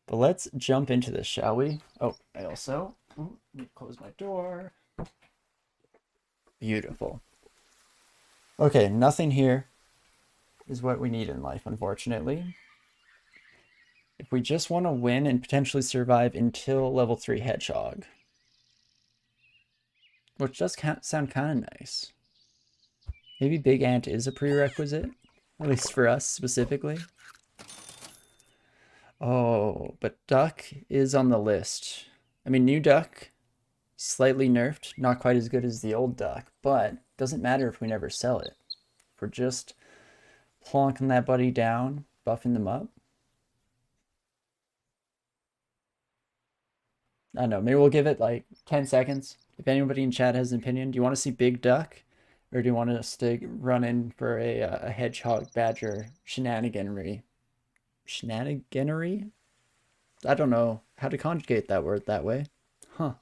But let's jump into this, shall we? Oh, I also let me close my door. Beautiful. Okay, nothing here is what we need in life, unfortunately. If we just want to win and potentially survive until level 3 Hedgehog, which does sound kind of nice. Maybe Big Ant is a prerequisite, at least for us specifically. Oh, but Duck is on the list. I mean, new Duck, slightly nerfed, not quite as good as the old Duck, but doesn't matter if we never sell it. If we're just plonking that buddy down, buffing them up. I don't know, maybe we'll give it like 10 seconds. If anybody in chat has an opinion, do you want to see Big Duck? Or do you want us to run in for a Hedgehog Badger shenaniganery? Shenaniganery? I don't know how to conjugate that word that way. Huh.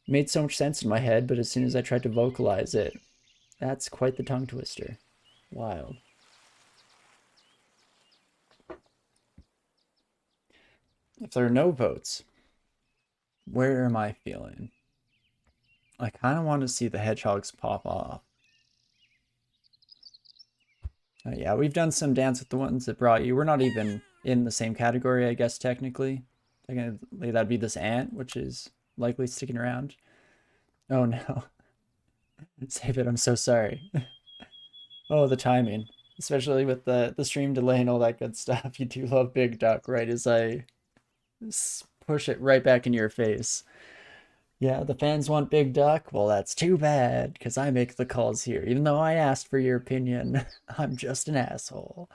Made so much sense in my head, but as soon as I tried to vocalize it, that's quite the tongue twister. Wild. If there are no votes, where am I feeling? I kind of want to see the hedgehogs pop off. Yeah, we've done some Dance with the Ones that brought you. We're not even in the same category, I guess, technically. Technically, that'd be this ant, which is likely sticking around. Oh no. Save it, I'm so sorry. Oh, the timing. Especially with the stream delay and all that good stuff. You do love Big Duck, right? As I push it right back in your face. Yeah, the fans want Big Duck. Well, that's too bad, because I make the calls here. Even though I asked for your opinion, I'm just an asshole.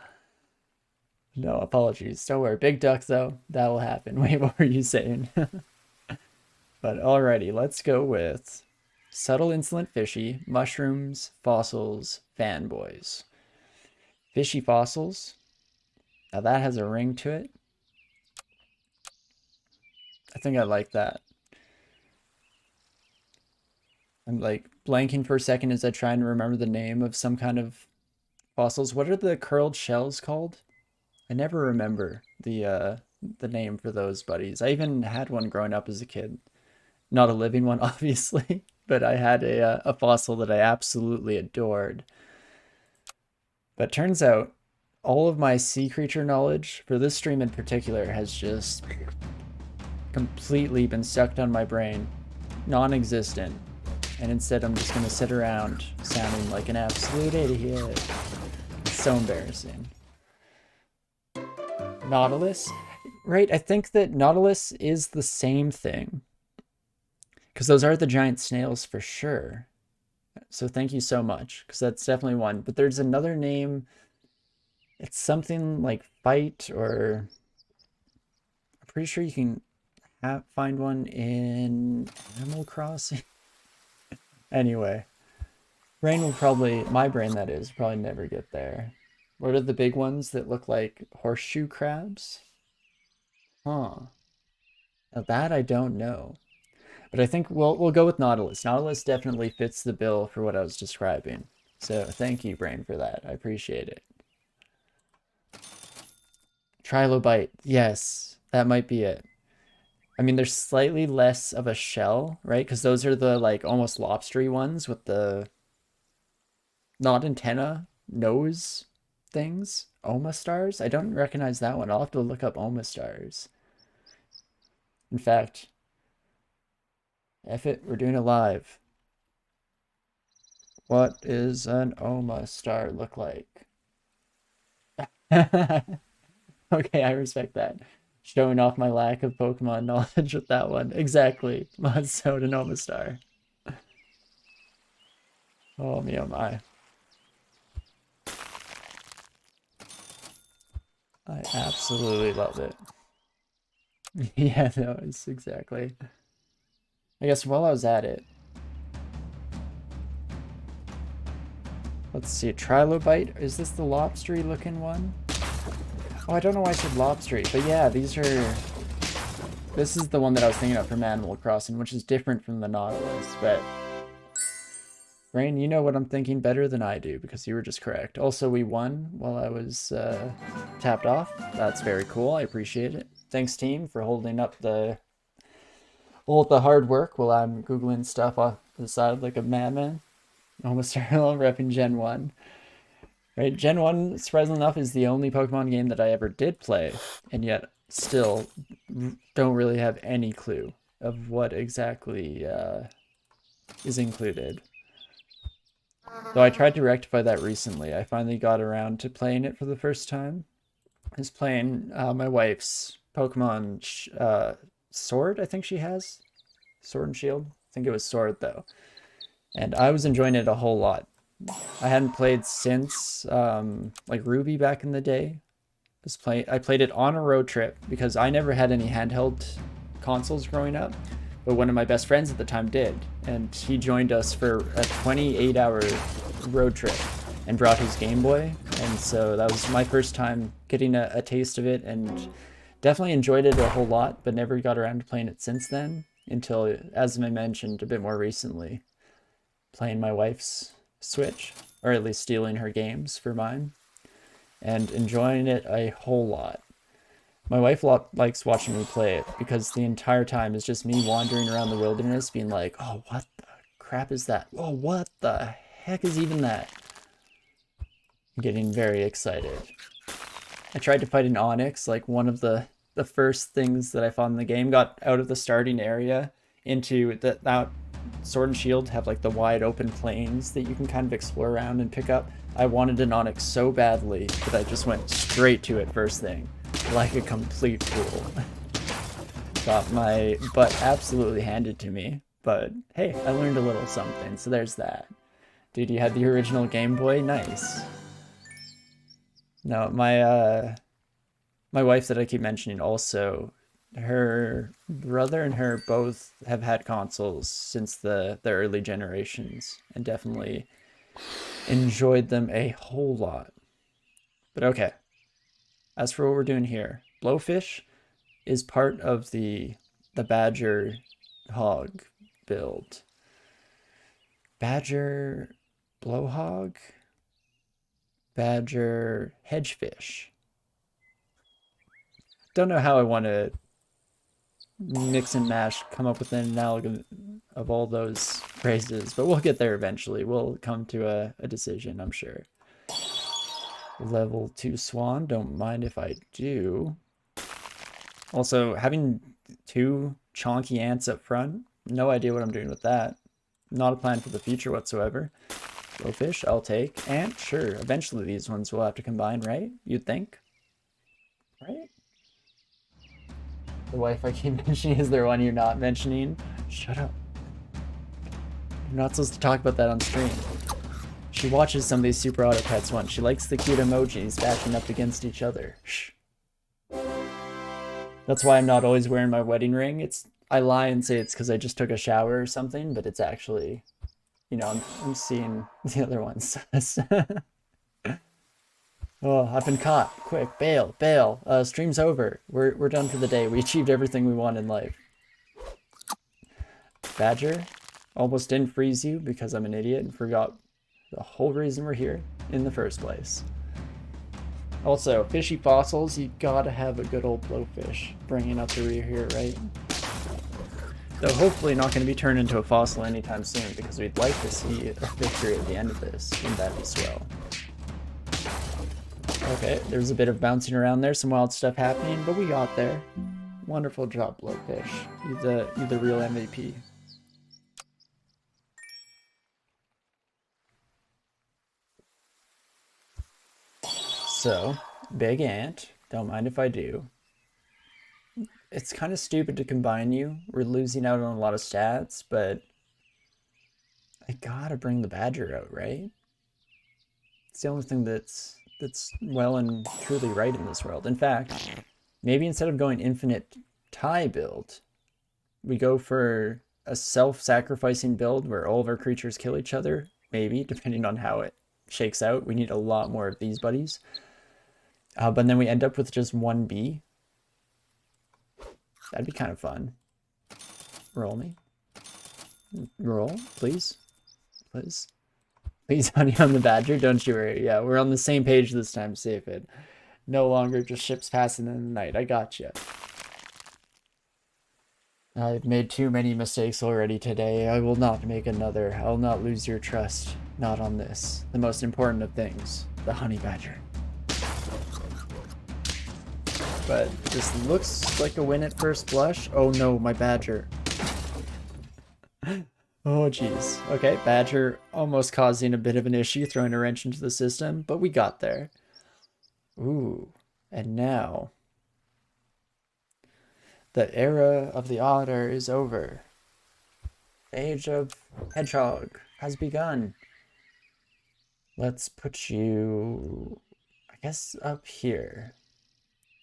No, apologies. Don't worry. Big Duck, though, that will happen. Wait, what were you saying? But alrighty, let's go with Subtle Insolent Fishy, Mushrooms, Fossils, Fanboys. Fishy Fossils. Now that has a ring to it. I think I like that. I'm like blanking for a second as I try and remember the name of some kind of fossils. What are the curled shells called? I never remember the name for those buddies. I even had one growing up as a kid. Not a living one, obviously, but I had a fossil that I absolutely adored. But turns out all of my sea creature knowledge for this stream in particular has just completely been sucked on my brain, non-existent. And instead I'm just gonna sit around sounding like an absolute idiot. It's so embarrassing. Nautilus? Right, I think that Nautilus is the same thing. Because those are the giant snails for sure. So thank you so much, because that's definitely one. But there's another name. It's something like Fight, or I'm pretty sure you can find one in Animal Crossing. Anyway, brain will probably, my brain that is, probably never get there. What are the big ones that look like horseshoe crabs? Huh. Now that I don't know. But I think we'll go with Nautilus. Nautilus definitely fits the bill for what I was describing. So thank you, Brain, for that. I appreciate it. Trilobite. Yes, that might be it. I mean, there's slightly less of a shell, right? Because those are the like almost lobstery ones with the not antenna, nose things. Oma stars? I don't recognize that one. I'll have to look up Oma stars. In fact, F it, we're doing it live. What is an Oma star look like? Okay, I respect that. Showing off my lack of Pokemon knowledge with that one. Exactly. Mudstone and Oma star. Oh me, oh my. I absolutely love it. Yeah, no, it's exactly. I guess while I was at it, let's see, Trilobite. Is this the lobstery looking one? Oh, I don't know why I said lobstery, but yeah, these are... This is the one that I was thinking of from Animal Crossing, which is different from the Nautilus, but... Rain, you know what I'm thinking better than I do, because you were just correct. Also, we won while I was tapped off. That's very cool, I appreciate it. thanks team for holding up all the hard work while I'm Googling stuff off the side like a madman. Almost repping Gen 1. Right, Gen 1, surprisingly enough, is the only Pokemon game that I ever did play, and yet still don't really have any clue of what exactly is included. Though I tried to rectify that recently. I finally got around to playing it for the first time. I was playing my wife's Pokemon Sword, I think she has. Sword and Shield. I think it was Sword, though. And I was enjoying it a whole lot. I hadn't played since like Ruby back in the day. I played it on a road trip because I never had any handheld consoles growing up, but one of my best friends at the time did, and he joined us for a 28-hour road trip and brought his Game Boy, and so that was my first time getting a taste of it, and definitely enjoyed it a whole lot, but never got around to playing it since then until, as I mentioned a bit more recently, playing my wife's Switch, or at least stealing her games for mine, and enjoying it a whole lot. My wife likes watching me play it because the entire time is just me wandering around the wilderness being like, oh, what the crap is that? Oh, what the heck is even that? I'm getting very excited. I tried to fight an Onyx, like one of the first things that I found in the game, got out of the starting area into that Sword and Shield have like the wide open plains that you can kind of explore around and pick up. I wanted an Onyx so badly that I just went straight to it first thing, like a complete fool. Got my butt absolutely handed to me, but hey, I learned a little something, so there's that. Dude, you had the original Game Boy? Nice. No, my wife that I keep mentioning also, her brother and her both have had consoles since the early generations and definitely enjoyed them a whole lot. But okay, as for what we're doing here, Blowfish is part of the Badger Hog build. Badger Blowhog? Badger Hedgefish. Don't know how I want to mix and mash, come up with an analog of all those phrases, but we'll get there eventually. We'll come to a decision, I'm sure. Level 2 Swan, don't mind if I do. Also, having 2 chonky ants up front, no idea what I'm doing with that. Not a plan for the future whatsoever. Blowfish, I'll take. Ant, sure. Eventually these ones will have to combine, right? You'd think? Right? The wife I keep mentioning is there one you're not mentioning? Shut up. You're not supposed to talk about that on stream. She watches some of these Super Auto Pets ones. She likes the cute emojis bashing up against each other. Shh. That's why I'm not always wearing my wedding ring. I lie and say it's because I just took a shower or something, but it's actually, you know, I'm seeing the other ones. Oh, I've been caught. Quick, bail, bail. Stream's over. We're done for the day. We achieved everything we want in life. Badger, almost didn't freeze you because I'm an idiot and forgot the whole reason we're here in the first place. Also, fishy fossils, you gotta have a good old blowfish bringing up the rear here, right? Though hopefully not going to be turned into a fossil anytime soon because we'd like to see a victory at the end of this, and that as well. Okay, there's a bit of bouncing around there, some wild stuff happening, but we got there. Wonderful job, Blowfish. You're the real MVP. So, big ant, don't mind if I do. It's kind of stupid to combine you. We're losing out on a lot of stats, but I gotta bring the badger out, right? It's the only thing that's well and truly right in this world. In fact, maybe instead of going infinite tie build, we go for a self-sacrificing build where all of our creatures kill each other. Maybe, depending on how it shakes out. We need a lot more of these buddies. But then we end up with just one bee. That'd be kind of fun. Roll me. Roll, please. Please. Please, honey, on the badger, don't you worry. Yeah, we're on the same page this time, safe it. No longer just ships passing in the night. I got you. I've made too many mistakes already today. I will not make another. I will not lose your trust. Not on this. The most important of things. The honey badger. But this looks like a win at first blush. Oh no, my badger. Oh jeez. Okay, badger almost causing a bit of an issue, throwing a wrench into the system, but we got there. Ooh, and now the era of the otter is over. The age of hedgehog has begun. Let's put you, I guess, up here.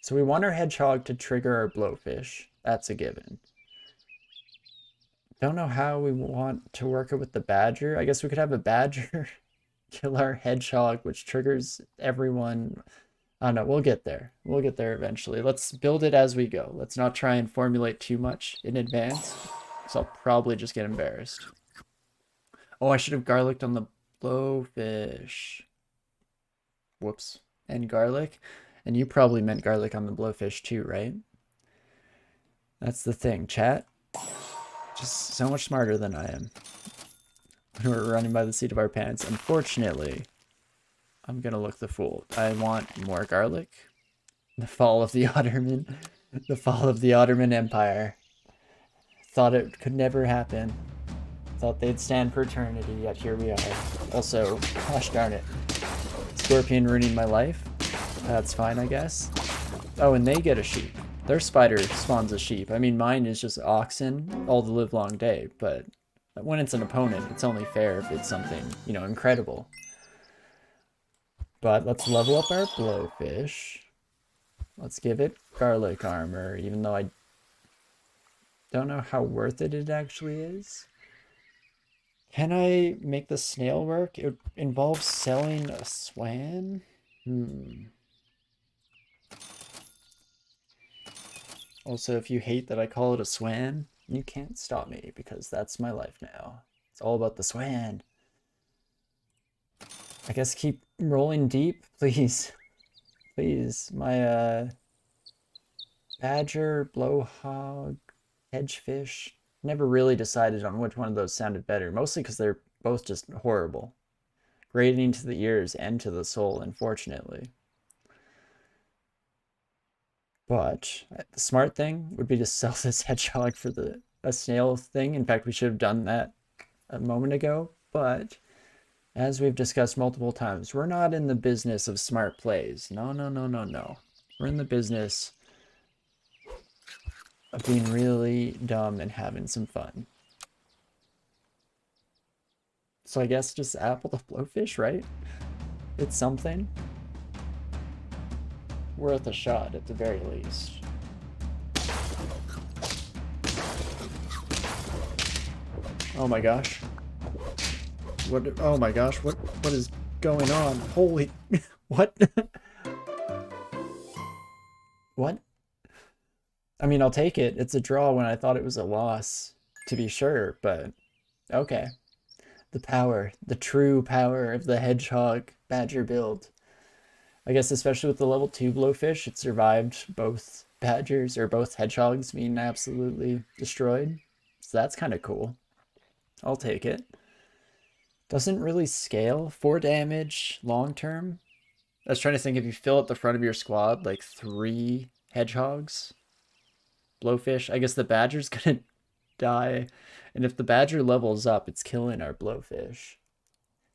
So we want our hedgehog to trigger our blowfish. That's a given. Don't know how we want to work it with the badger. I guess we could have a badger kill our hedgehog, which triggers everyone. I don't know. We'll get there. We'll get there eventually. Let's build it as we go. Let's not try and formulate too much in advance, because I'll probably just get embarrassed. Oh, I should have garlicked on the blowfish. Whoops. And garlic. And you probably meant garlic on the blowfish too, right? That's the thing, chat. Just so much smarter than I am. We're running by the seat of our pants. Unfortunately, I'm gonna look the fool. I want more garlic. The fall of the Ottoman. The fall of the Ottoman Empire. Thought it could never happen. Thought they'd stand for eternity, yet here we are. Also, gosh darn it. Scorpion ruining my life. That's fine, I guess. Oh, and they get a sheep. Their spider spawns a sheep. I mean, mine is just oxen all the live long day, but when it's an opponent, it's only fair if it's something, you know, incredible. But let's level up our blowfish. Let's give it garlic armor, even though I don't know how worth it actually is. Can I make the snail work? It involves selling a swan? Also, if you hate that I call it a swan, you can't stop me because that's my life now. It's all about the swan. I guess keep rolling deep, please. Please. My badger, blowhog, hedgefish. Never really decided on which one of those sounded better, mostly because they're both just horrible. Grating to the ears and to the soul, unfortunately. But the smart thing would be to sell this hedgehog for a snail thing. In fact, we should have done that a moment ago. But as we've discussed multiple times, we're not in the business of smart plays. No, no, no, no, no. We're in the business of being really dumb and having some fun. So I guess just apple the blowfish, right? It's something. Worth a shot at the very least. Oh my gosh. What? Oh my gosh, what is going on? Holy, what? What? I mean, I'll take it. It's a draw when I thought it was a loss, to be sure, but okay. The power, the true power of the hedgehog badger build. I guess especially with the level 2 blowfish, it survived both badgers or both hedgehogs being absolutely destroyed. So that's kind of cool. I'll take it. Doesn't really scale. 4 damage long term. I was trying to think if you fill at the front of your squad like 3 hedgehogs, blowfish. I guess the badger's gonna die. And if the badger levels up, it's killing our blowfish.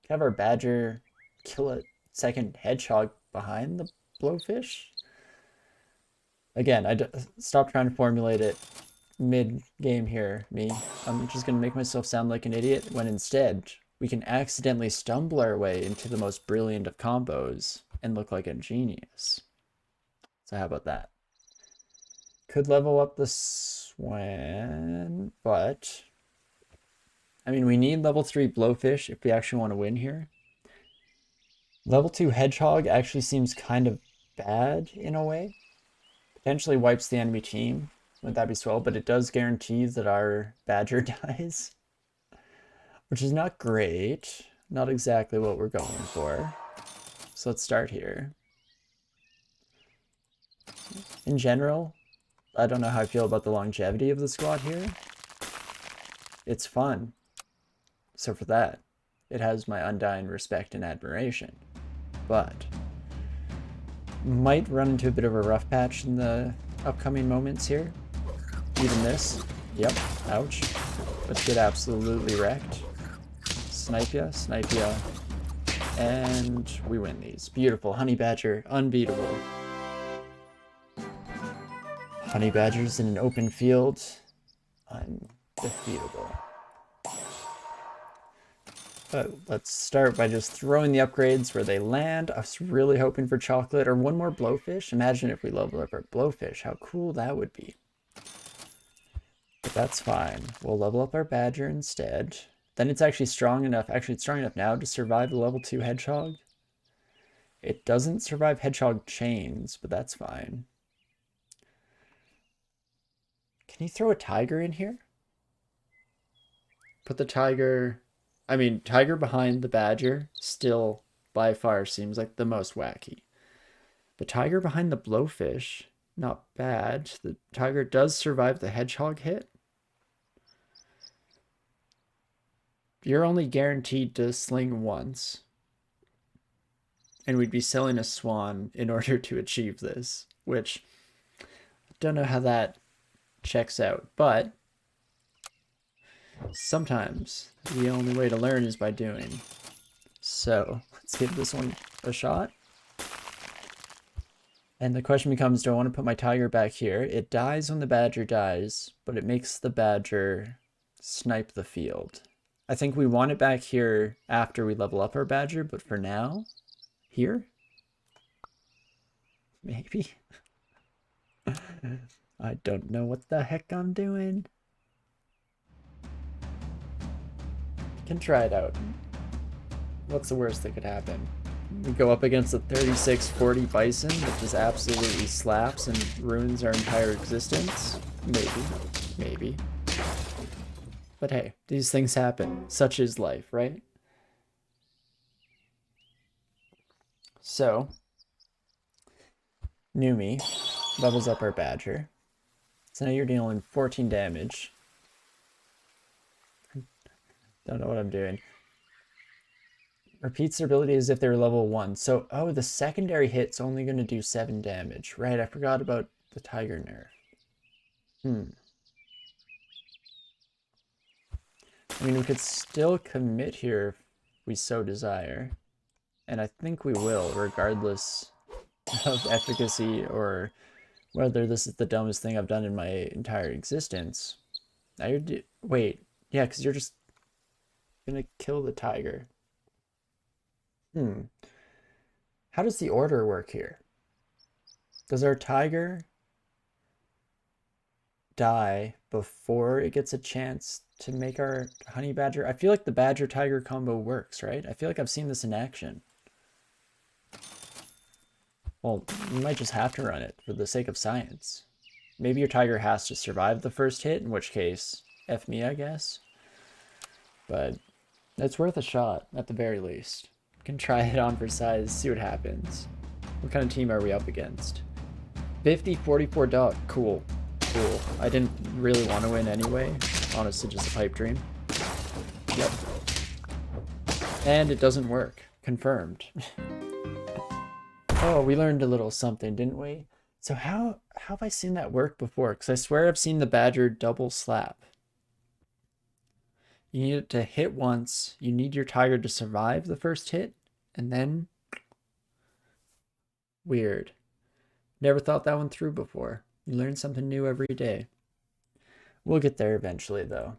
Have our badger kill a second hedgehog behind the blowfish? Again, stop trying to formulate it mid-game here, me. I'm just going to make myself sound like an idiot when instead we can accidentally stumble our way into the most brilliant of combos and look like a genius. So how about that? Could level up the swan, but I mean, we need level 3 blowfish if we actually want to win here. Level 2 hedgehog actually seems kind of bad in a way. Potentially wipes the enemy team. Wouldn't that be swell? But it does guarantee that our badger dies. Which is not great. Not exactly what we're going for. So let's start here. In general, I don't know how I feel about the longevity of the squad here. It's fun. So for that, it has my undying respect and admiration. But might run into a bit of a rough patch in the upcoming moments here. Even this. Yep. Ouch. Let's get absolutely wrecked. Snipe ya, snipe ya. And we win these. Beautiful. Honey Badger, unbeatable. Honey Badgers in an open field, undefeatable. But let's start by just throwing the upgrades where they land. I was really hoping for chocolate or one more blowfish. Imagine if we level up our blowfish, how cool that would be. But that's fine. We'll level up our badger instead. Then it's actually strong enough. Actually, it's strong enough now to survive the level 2 hedgehog. It doesn't survive hedgehog chains, but that's fine. Can you throw a tiger in here? Put the tiger... I mean, tiger behind the badger still by far seems like the most wacky. The tiger behind the blowfish, not bad. The tiger does survive the hedgehog hit. You're only guaranteed to sling once. And we'd be selling a swan in order to achieve this, which I don't know how that checks out, but sometimes the only way to learn is by doing. So let's give this one a shot. And the question becomes, do I want to put my tiger back here? It dies when the badger dies, but it makes the badger snipe the field. I think we want it back here after we level up our badger, but for now, here? Maybe. I don't know what the heck I'm doing. Can try it out. What's the worst that could happen? We go up against a 36-40 bison that just absolutely slaps and ruins our entire existence? Maybe. But hey, these things happen. Such is life, right? So, Numi levels up our badger. So now you're dealing 14 damage. Don't know what I'm doing. Repeats their ability as if they're level 1. So, oh, the secondary hit's only going to do 7 damage. Right, I forgot about the tiger nerf. I mean, we could still commit here if we so desire. And I think we will, regardless of efficacy or whether this is the dumbest thing I've done in my entire existence. Now you're... Wait. Yeah, because you're just gonna kill the tiger. How does the order work here? Does our tiger die before it gets a chance to make our honey badger? I feel like the badger tiger combo works, right? I feel like I've seen this in action. Well, you might just have to run it for the sake of science. Maybe your tiger has to survive the first hit, in which case, F me, I guess. But it's worth a shot, at the very least. Can try it on for size, see what happens. What kind of team are we up against? 50-44 dog. Cool. I didn't really want to win anyway. Honestly, just a pipe dream. Yep. And it doesn't work. Confirmed. Oh, we learned a little something, didn't we? So how have I seen that work before? Because I swear I've seen the badger double slap. You need it to hit once. You need your tiger to survive the first hit. And then... Weird. Never thought that one through before. You learn something new every day. We'll get there eventually, though.